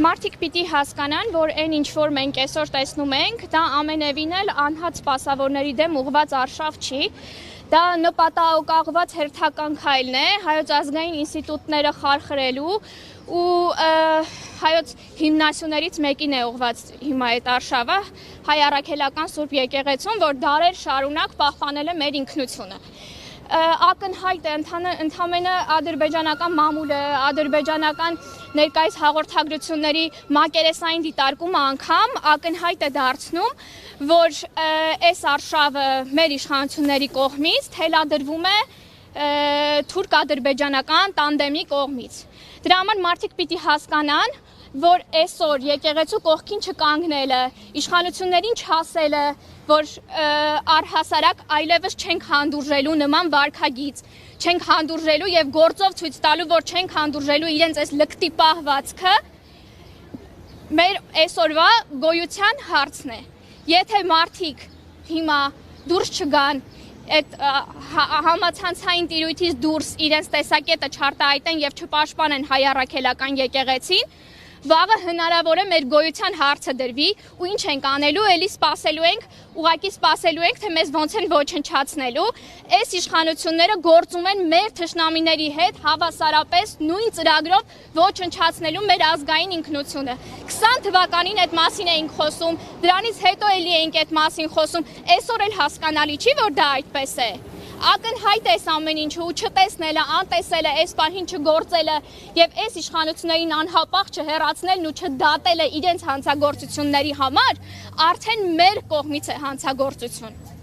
Մարդիկ պիտի հասկանան, որ այն ինչ որ մենք այսօր տեսնում ենք, դա ամենևին էլ անհատ սպասավորների դեմ ուղղված արշավ չի, դա նպատակաուղղված հերթական քայլն է հայոց ազգային ինստիտուտները խարխրելու ու հայոց հիմնասյուներից մեկին է ուղղված հիմա այդ արշավը, հայ առաքելական Սուրբ եկեղեցուն, որ դարեր շարունակ պահպանել է մեր ինքնությունը։ Ակնհայտ է ընդամենը ադրբեջանական մամուլը, ադրբեջանական ներկայիս հաղորդագրությունների մակերեսային դիտարկումը անգամ ակնհայտ է դարձնում, որ այս արշավը մեր իշխանությունների կողմից թելադրվում է թուրք-ադրբեջանական տանդեմի կողմից։ Դրա համար մարդիկ պիտի հասկանան, որ այսօր եկեղեցու կողքին չկանգնելը, իշխանություններին չասելը, որ առհասարակ այլևս չենք հանդուրժելու նման վարքագիծ, չենք հանդուրժելու եւ գործով ցույց տալու, որ չենք հանդուրժելու իրենց այս լկտի պահվածքը, մեր այսօրվա գոյության հարցն է։ Եթե մարդիկ հիմա դուրս չգան, այդ համացանցային տիրույթից դուրս իրենց տեսակետը չարտահայտեն եւ չպաշտպանեն հայ առաքելական եկեղեցին, վաղը հնարավոր է մեր գոյության հարցը դրվի ու ինչ ենք անելու, էլի ուղղակի սպասելու ենք, թե մեզ ոնց են ոչնչացնելու։ Այս իշխանությունները գործում են մեր թշնամիների հետ հավասարապես նույն ծրագրով ոչնչացնելու մեր ազգային ինքնությունը։ 20 թվականին այդ մասին էինք խոսում, դրանից հետո էլի էինք այդ մասին խոսում, այսօր էլ հասկանալի չի, որ դա այդպես է։ Ակնհայտ է այս ամեն ինչը ու չտեսնելը, անտեսելը, այս պահին չգործելը եւ այս իշխանություններին անհապաղ չհեռացնելն ու չդատելը իրենց հանցագործությունների համար արդեն մեր կողմից է հանցագործություն։